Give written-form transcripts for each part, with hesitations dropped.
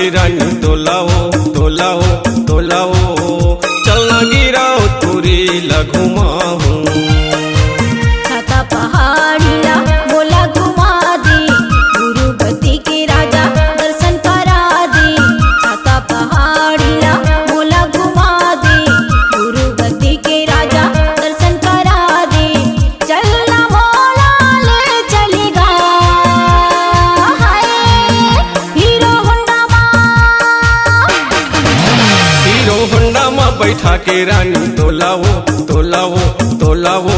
के रानी तोलाओ तोलाओ तोलाओ, चलना गिराओ तुरी लगुमाहू। छाता पहाड़िया मोला घुमा दे, गुरु गति के राजा दर्शन करा दे। छाता पहाड़िया मोला घुमा दे, गुरु गति के राजा दर्शन करा दे। चलना मोला ले चलेगा हाय हीरो होंडा में बैठा के रानी तोलाओ तोलाओ तोलाओ,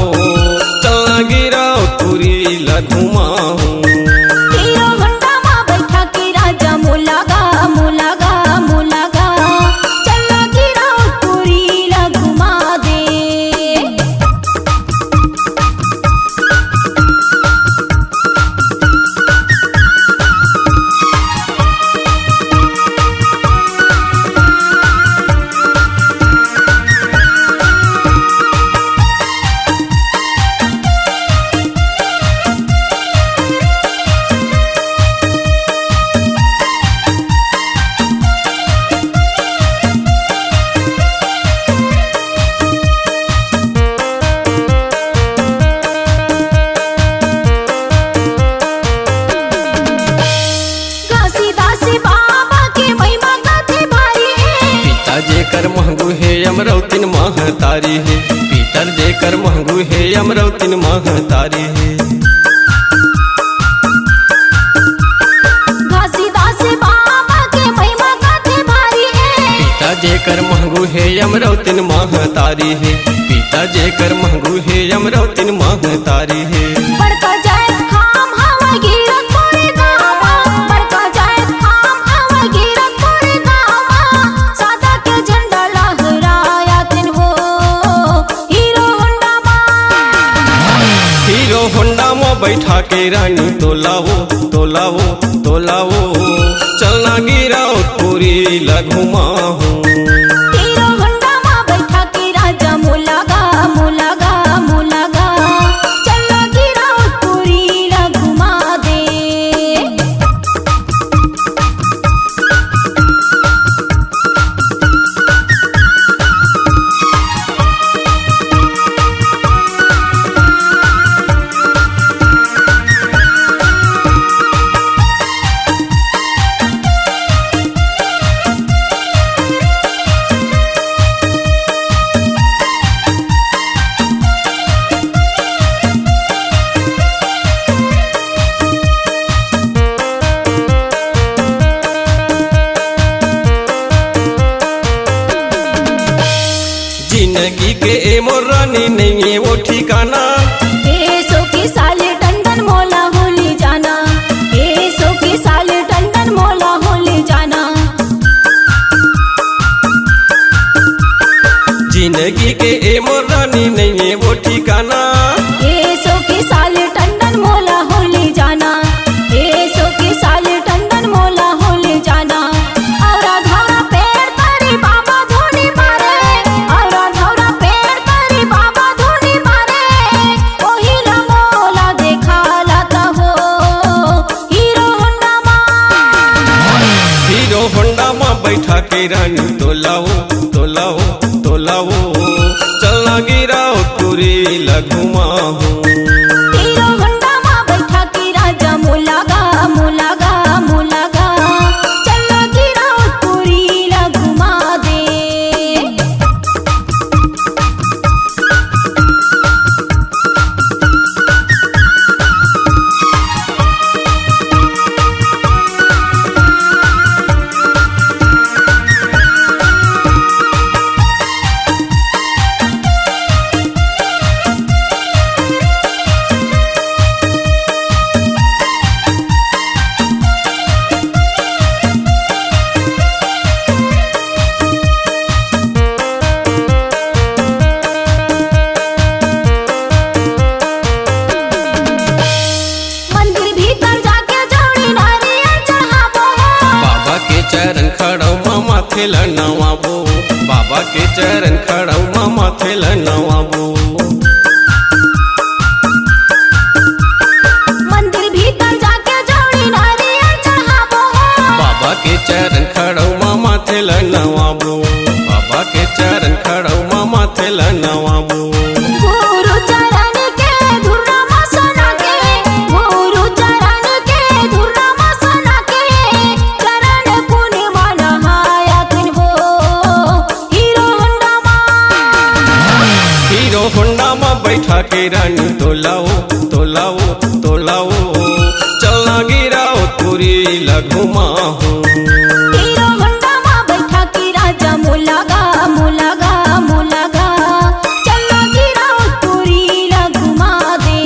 चलना गिराओ तुरी लगुमाहू। हीरो होंडा में बैठा के राजा मोलागा मोलागा मोलागा, चलना गिराओ तुरी लगुमा दे। जेकर महंगू है अमरौतीन महतारी है, पीतर जेकर महंगू है अमरौतीन महतारी है। घासीदास बाबा के महिमा गाथे भारी है, पीता जेकर महंगू है अमरौतीन महतारी है, पीता जेकर महंगू है अमरौतीन महतारी है। बड़का जाए खाम हवा गिरत पड़े गावा, बड़का जाए खाम हवा गिरत पड़े गावा। सादा के झंडा लहराया दिन हो हीरो होंडा में बैठा के रानी तोलाओ तोलाओ तोलाओ, चलना गिराओ तुरी लगुमाहू। हीरो होंडा में बैठा के राजा मोलागा मोलागा मोलागा, चलना गिराओ तुरी लगुमा दे। जिंदगी के ए मोरानी नहीं है वो ठिकाना, सो की साल टंडन मोला होली जाना, सो की साल टंडन मोला होली जाना। जिंदगी के ए मोरानी नहीं है वो ठिकाना, सो की साल टंडन मोला होली जाना, सो की साल टंडन मोला होली जाना। औरा धौरा पेड़ तरी बाबा धोनी मारे, औरा धौरा पेड़ तरी बाबा धोनी मारे। ओही ला मोला देखा लाता हो हीरो होंडा में बैठा के रानी तोलाओ तोलाओ तोलाओ, चलना गिराओ तुरी लगुमाहू। हीरो होंडा में बैठा के राजा मोलागा मोलागा मोलागा, चलना गिराओ तुरी लगुमा दे। चरण खड़ौमा माथे नवाबो, बाबा के चरण खड़ौमा माथे नवाबो। मंदिर भीतर जाके जोड़ी नारियल चढ़ाबो, बाबा के चरण माहेला नवाबो गुरु चरण के धुर्रा मसना के गुरु चरण के धुर्रा मसना के चरण पुण्य नहाया तिनबो हीरो होंडा में बैठा के रानी तोलाओ तोलाओ तोलाओ चलना गिराओ पूरी लगुमाहू हीरो होंडा में बैठा के राजा मुलागा मुलागा मुलागा चलना गिराओ पूरी घुमा दे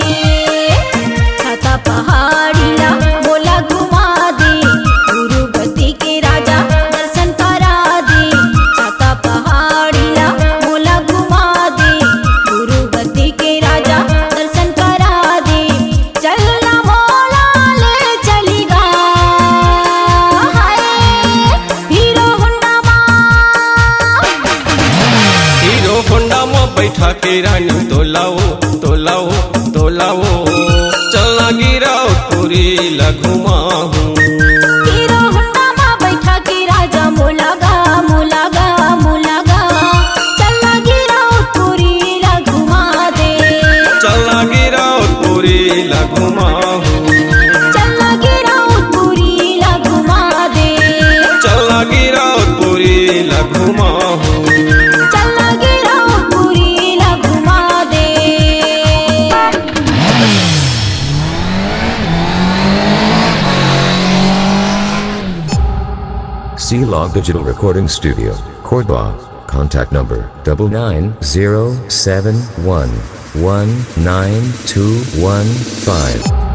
छाता पहाड़ीला बोला घुमा दे गुरु गति के राजा दर्शन करा दे छाता पहाड़ीला बोला घुमा दे गुरु गति के राजा दर्शन करा दे चलना मोला ले चलेगा हाय हीरो होंडा में बैठा के रानी तोलाओ तोलाओ तोलाओ चलना गिराओ पूरी लगुमाहू हीरो होंडा में बैठा के राजा मुलागा मुलागा मुलागा चलना गिराओ पूरी घुमा दे चलना गिराओ पूरी लगुमाहू चलना गिराओ पूरी घुमा दे चलना गिराओ पूरी लगुमाहू चलना गिराओ पूरी घुमा दे C-Log Digital Recording Studio, Cordoba. Contact number 9907119215.